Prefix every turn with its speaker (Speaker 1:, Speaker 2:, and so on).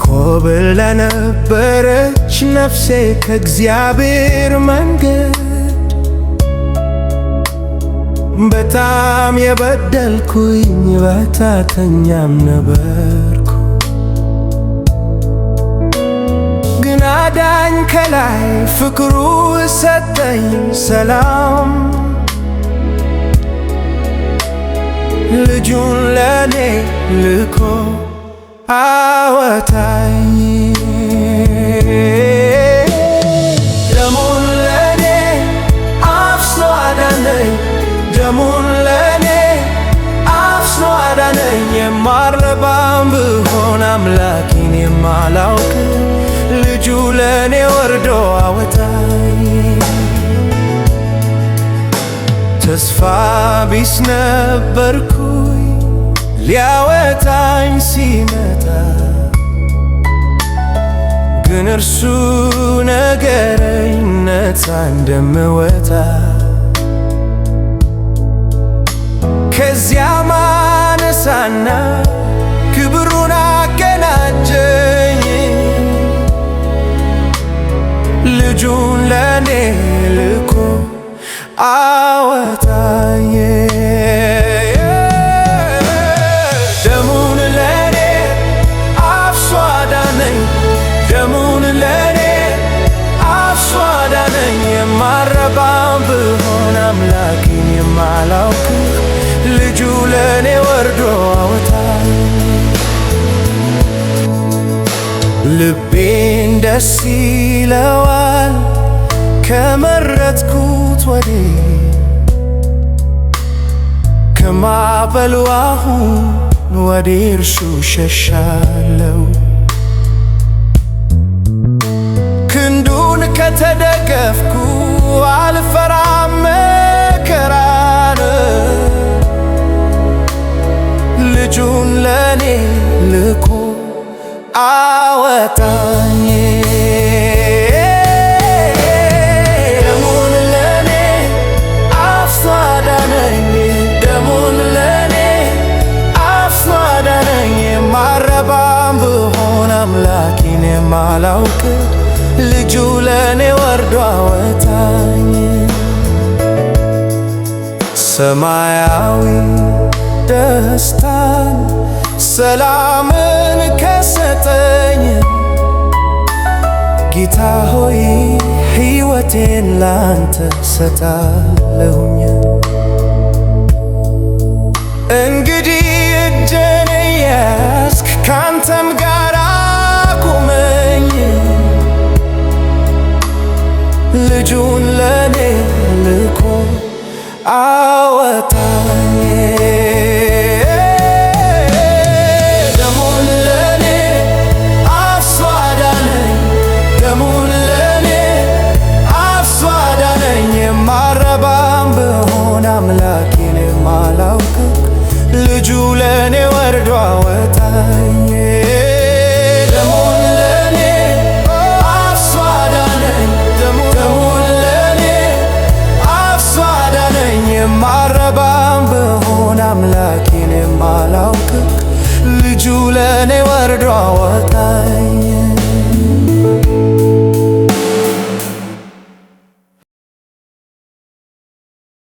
Speaker 1: ኮብላ ነበረች ነፍሴ ከእግዚአብሔር መንገድ፣ በጣም የበደልኩኝ በታተኛም ነበርኩ። ግን አዳኝ ከላይ ፍቅሩ ሰጠኝ ሰላም፣ ልጁን ለኔ ልኮ አወጣኝ። ደሙን ለኔ አፍስሶ አዳነኝ፣ ደሙን ለኔ አፍስሶ አዳነኝ። የማልረባም ብሆን አምላኬን የማላውቅ ልጁ ለኔ ወርዶ አወጣኝ። ተስፋ ቢስ ነበርኩኝ ሊያወጣኝ ሲመጣ፣ ግን እርሱ ነገረኝ ነፃ እንደምወጣ። ከዚያም አነሳና ክብሩን አቀናጀኝ፣ ልጁን ለኔ ልኮ አወጣኝ። ደሙን ለኔ አፍስሶ አዳነኝ፣ ደሙን ለኔ አፍስሶ አዳነኝ። የማልረባም ብሆን አምላኬን የማላውቅ ልጁ ለኔ ወርዶ አወጣኝ። ልቤን ደስ ይለዋል ከመረጥኩት ወዴት፣ ከማዕበሉ አሁን ወደ እርሱ ሸሻለው። ክንዱን ከተደገፍኩ አልፈራም መከራን፣ ልጁን ለኔ ልኮ አወጣኝ። ደሙን ለኔ አፍስሶ አዳነኝ፣ ደሙን ለኔ አፍስሶ አዳነኝ። የማልረባም ብሆን አምላኬን የማላውቅ ልጁ ለኔ ወርዶ አወጣኝ። ሰማያዊ ደስታን ሰላምን ከሰጠኝ፣ ጌታ ሆይ ሕይወቴን ላንተ ሰጣለሁኝ። እንግዲህ እጄን ያዝክ ካንተም ጋር አቁመኝ፣ ልጁን ለኔ ልኮ አወጣኝ። ደሙን ለኔ አፍስሶ አዳነኝ፣ ደሙን ለኔ አፍስሶ አዳነኝ። የማልረባም ብሆን አምላኬን የማላውቅ ልጁ ለኔ ወርዶ አወጣኝ። ደሙን ለኔ አፍስሶ አዳነኝ፣ ደሙን ለኔ አፍስሶ አዳነኝ። የማልረባም ብሆን አምላኬን የማላውቅ ልጁ ለኔ ወርዶ አወጣኝ።